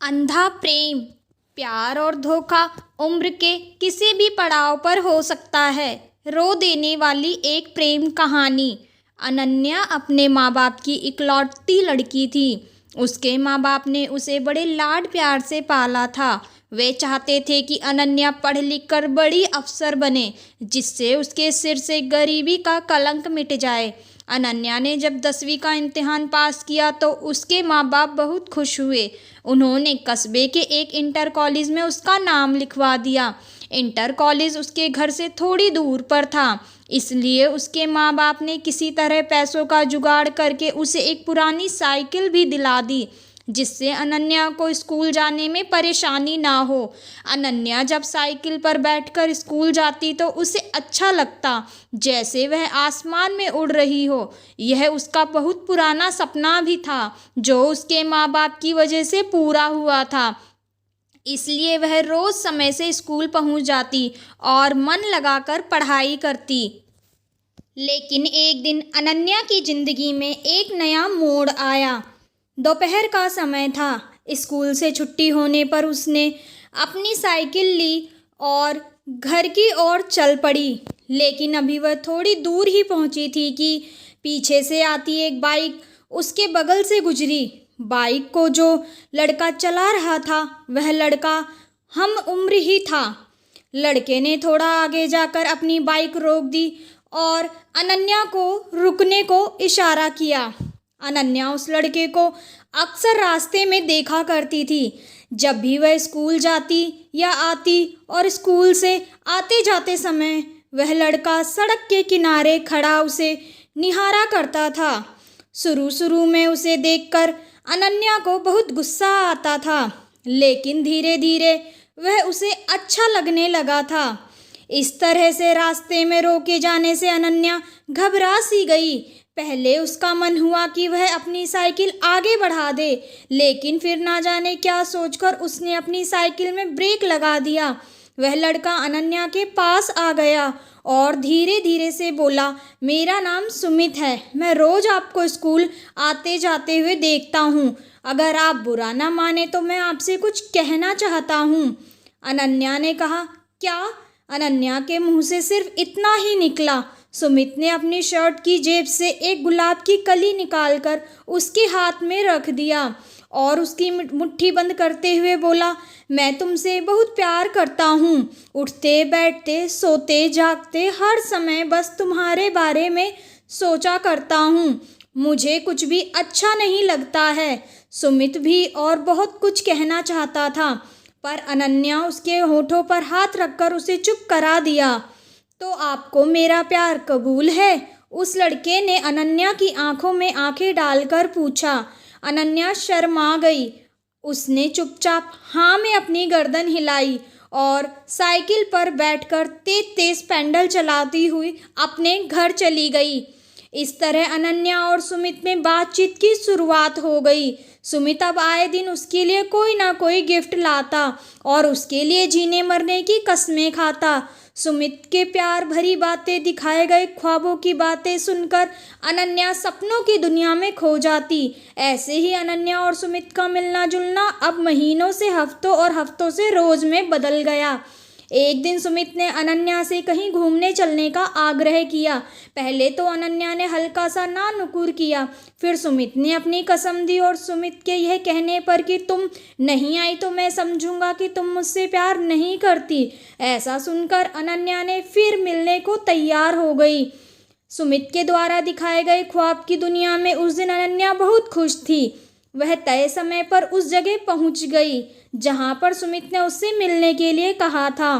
अंधा प्रेम, प्यार और धोखा उम्र के किसी भी पड़ाव पर हो सकता है। रो देने वाली एक प्रेम कहानी। अनन्या अपने माँ बाप की इकलौती लड़की थी। उसके माँ बाप ने उसे बड़े लाड प्यार से पाला था। वे चाहते थे कि अनन्या पढ़ लिख कर बड़ी अफसर बने, जिससे उसके सिर से गरीबी का कलंक मिट जाए। अनन्या ने जब 10वीं का इम्तिहान पास किया तो उसके माँ बाप बहुत खुश हुए। उन्होंने कस्बे के एक इंटर कॉलेज में उसका नाम लिखवा दिया। इंटर कॉलेज उसके घर से थोड़ी दूर पर था, इसलिए उसके माँ बाप ने किसी तरह पैसों का जुगाड़ करके उसे एक पुरानी साइकिल भी दिला दी, जिससे अनन्या को स्कूल जाने में परेशानी ना हो। अनन्या जब साइकिल पर बैठकर स्कूल जाती तो उसे अच्छा लगता, जैसे वह आसमान में उड़ रही हो। यह उसका बहुत पुराना सपना भी था, जो उसके माँ बाप की वजह से पूरा हुआ था। इसलिए वह रोज समय से स्कूल पहुंच जाती और मन लगाकर पढ़ाई करती। लेकिन एक दिन अनन्या की जिंदगी में एक नया मोड़ आया। दोपहर का समय था। स्कूल से छुट्टी होने पर उसने अपनी साइकिल ली और घर की ओर चल पड़ी। लेकिन अभी वह थोड़ी दूर ही पहुंची थी कि पीछे से आती एक बाइक उसके बगल से गुजरी। बाइक को जो लड़का चला रहा था वह लड़का हम उम्र ही था। लड़के ने थोड़ा आगे जाकर अपनी बाइक रोक दी और अनन्या को रुकने को इशारा किया। अनन्या उस लड़के को अक्सर रास्ते में देखा करती थी। जब भी वह स्कूल जाती या आती और स्कूल से आते जाते समय वह लड़का सड़क के किनारे खड़ा उसे निहारा करता था। शुरू में उसे देखकर अनन्या को बहुत गुस्सा आता था, लेकिन धीरे धीरे वह उसे अच्छा लगने लगा था। इस तरह से रास्ते में रोके जाने से अनन्या घबरा सी गई। पहले उसका मन हुआ कि वह अपनी साइकिल आगे बढ़ा दे, लेकिन फिर ना जाने क्या सोचकर उसने अपनी साइकिल में ब्रेक लगा दिया। वह लड़का अनन्या के पास आ गया और धीरे धीरे से बोला, मेरा नाम सुमित है। मैं रोज आपको स्कूल आते जाते हुए देखता हूँ। अगर आप बुरा ना माने तो मैं आपसे कुछ कहना चाहता हूँ। अनन्या ने कहा, क्या? अनन्या के मुंह से सिर्फ इतना ही निकला। सुमित ने अपनी शर्ट की जेब से एक गुलाब की कली निकालकर उसके हाथ में रख दिया और उसकी मुट्ठी बंद करते हुए बोला, मैं तुमसे बहुत प्यार करता हूँ। उठते बैठते सोते जागते हर समय बस तुम्हारे बारे में सोचा करता हूँ। मुझे कुछ भी अच्छा नहीं लगता है। सुमित भी और बहुत कुछ कहना चाहता था, पर अनन्या उसके होठों पर हाथ रखकर उसे चुप करा दिया। तो आपको मेरा प्यार कबूल है? उस लड़के ने अनन्या की आंखों में आंखें डालकर पूछा। अनन्या शर्मा गई। उसने चुपचाप हाँ में अपनी गर्दन हिलाई और साइकिल पर बैठकर तेज तेज पेडल चलाती हुई अपने घर चली गई। इस तरह अनन्या और सुमित में बातचीत की शुरुआत हो गई। सुमित अब आए दिन उसके लिए कोई ना कोई गिफ्ट लाता और उसके लिए जीने मरने की कस्में खाता। सुमित के प्यार भरी बातें, दिखाए गए ख्वाबों की बातें सुनकर अनन्या सपनों की दुनिया में खो जाती। ऐसे ही अनन्या और सुमित का मिलना जुलना अब महीनों से हफ्तों और हफ्तों से रोज में बदल गया। एक दिन सुमित ने अनन्या से कहीं घूमने चलने का आग्रह किया। पहले तो अनन्या ने हल्का सा ना नुकुर किया, फिर सुमित ने अपनी कसम दी और सुमित के यह कहने पर कि तुम नहीं आई तो मैं समझूंगा कि तुम मुझसे प्यार नहीं करती। ऐसा सुनकर अनन्या ने फिर मिलने को तैयार हो गई। सुमित के द्वारा दिखाए गए ख्वाब की दुनिया में उस दिन अनन्या बहुत खुश थी। वह तय समय पर उस जगह पहुंच गई जहां पर सुमित ने उससे मिलने के लिए कहा था।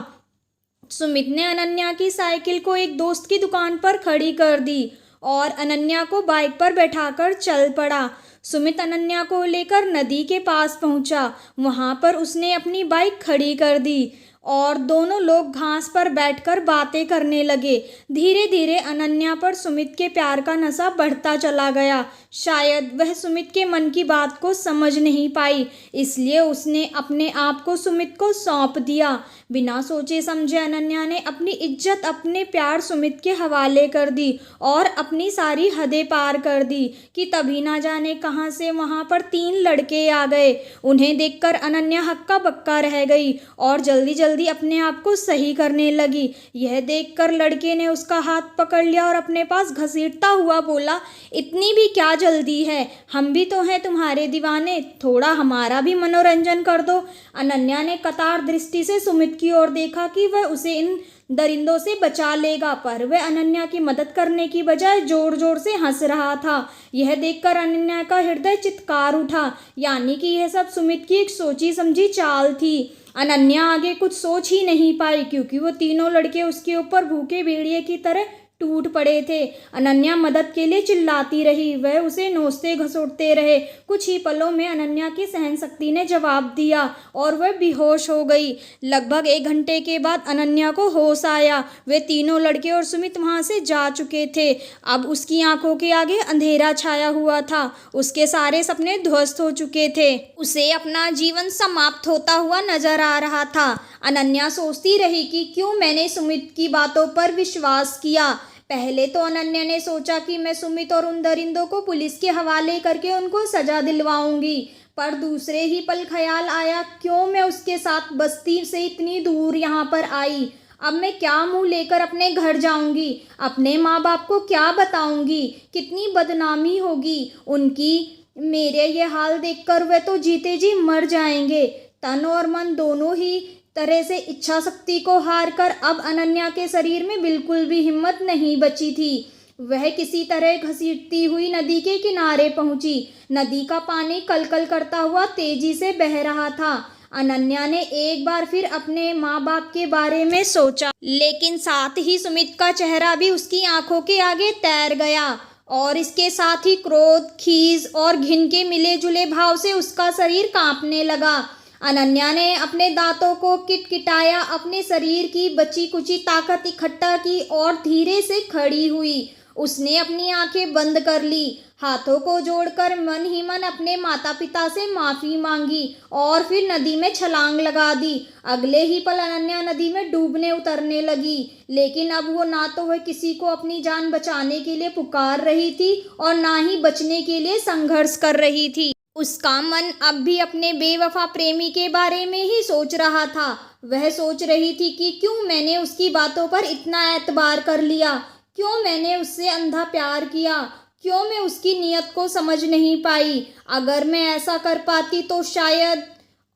सुमित ने अनन्या की साइकिल को एक दोस्त की दुकान पर खड़ी कर दी और अनन्या को बाइक पर बैठाकर चल पड़ा। सुमित अनन्या को लेकर नदी के पास पहुंचा। वहां पर उसने अपनी बाइक खड़ी कर दी और दोनों लोग घास पर बैठकर बातें करने लगे। धीरे धीरे अनन्या पर सुमित के प्यार का नशा बढ़ता चला गया। शायद वह सुमित के मन की बात को समझ नहीं पाई, इसलिए उसने अपने आप को सुमित को सौंप दिया। बिना सोचे समझे अनन्या ने अपनी इज्जत, अपने प्यार सुमित के हवाले कर दी और अपनी सारी हदें पार कर दी कि तभी ना जाने कहाँ से वहाँ पर 3 लड़के आ गए। उन्हें देखकर अनन्या हक्का बक्का रह गई और जल्दी जल्दी अपने आप को सही करने लगी। यह देखकर लड़के ने उसका हाथ पकड़ लिया और अपने पास घसीटता हुआ बोला, इतनी भी क्या जल्दी है, हम भी तो हैं तुम्हारे दीवाने, थोड़ा हमारा भी मनोरंजन कर दो। अनन्या ने कतार दृष्टि से सुमित की ओर देखा कि वह उसे इन दरिंदों से बचा लेगा, पर वह अनन्या की मदद करने की बजाय जोर जोर से हंस रहा था। यह देखकर अनन्या का हृदय चित्कार उठा, यानी कि यह सब सुमित की एक सोची समझी चाल थी। अनन्या आगे कुछ सोच ही नहीं पाई, क्योंकि वो तीनों लड़के उसके ऊपर भूखे भेड़िए की तरह टूट पड़े थे। अनन्या मदद के लिए चिल्लाती रही, वह उसे नोचते घसोटते रहे। कुछ ही पलों में अनन्या की सहन शक्ति ने जवाब दिया और वह बेहोश हो गई। लगभग 1 घंटे के बाद अनन्या को होश आया। वे तीनों लड़के और सुमित वहां से जा चुके थे। अब उसकी आंखों के आगे अंधेरा छाया हुआ था। उसके सारे सपने ध्वस्त हो चुके थे। उसे अपना जीवन समाप्त होता हुआ नजर आ रहा था। अनन्या सोचती रही कि क्यों मैंने सुमित की बातों पर विश्वास किया। पहले तो अनन्या ने सोचा कि मैं सुमित और उन दरिंदों को पुलिस के हवाले करके उनको सजा दिलवाऊंगी, पर दूसरे ही पल ख्याल आया, क्यों मैं उसके साथ बस्ती से इतनी दूर यहाँ पर आई। अब मैं क्या मुंह लेकर अपने घर जाऊंगी, अपने माँ बाप को क्या बताऊंगी, कितनी बदनामी होगी उनकी। मेरे ये हाल देखकर वे तो जीते जी मर जाएंगे। तन और मन दोनों ही तरह से इच्छा शक्ति को हार कर अब अनन्या के शरीर में बिल्कुल भी हिम्मत नहीं बची थी। वह किसी तरह घसीटती हुई नदी के किनारे पहुंची। नदी का पानी कलकल करता हुआ तेजी से बह रहा था। अनन्या ने एक बार फिर अपने माँ बाप के बारे में सोचा, लेकिन साथ ही सुमित का चेहरा भी उसकी आंखों के आगे तैर गया और इसके साथ ही क्रोध, खीज और घिन के मिले जुले भाव से उसका शरीर कांपने लगा। अनन्या ने अपने दांतों को किटकिटाया, अपने शरीर की बची कुची ताकत इकट्ठा की और धीरे से खड़ी हुई। उसने अपनी आंखें बंद कर ली, हाथों को जोड़कर मन ही मन अपने माता पिता से माफ़ी मांगी और फिर नदी में छलांग लगा दी। अगले ही पल अनन्या नदी में डूबने उतरने लगी, लेकिन अब वो ना तो वह किसी को अपनी जान बचाने के लिए पुकार रही थी और ना ही बचने के लिए संघर्ष कर रही थी। उसका मन अब भी अपने बेवफा प्रेमी के बारे में ही सोच रहा था। वह सोच रही थी कि क्यों मैंने उसकी बातों पर इतना एतबार कर लिया, क्यों मैंने उससे अंधा प्यार किया, क्यों मैं उसकी नीयत को समझ नहीं पाई। अगर मैं ऐसा कर पाती तो शायद।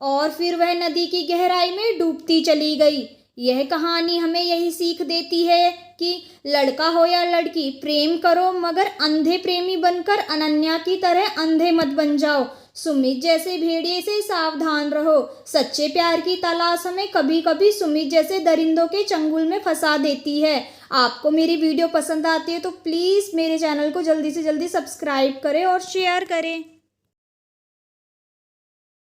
और फिर वह नदी की गहराई में डूबती चली गई। यह कहानी हमें यही सीख देती है कि लड़का हो या लड़की, प्रेम करो मगर अंधे प्रेमी बनकर अनन्या की तरह अंधे मत बन जाओ। सुमित जैसे भेड़िए से सावधान रहो। सच्चे प्यार की तलाश हमें कभी कभी सुमित जैसे दरिंदों के चंगुल में फंसा देती है। आपको मेरी वीडियो पसंद आती है तो प्लीज़ मेरे चैनल को जल्दी से जल्दी सब्सक्राइब करें और शेयर करें।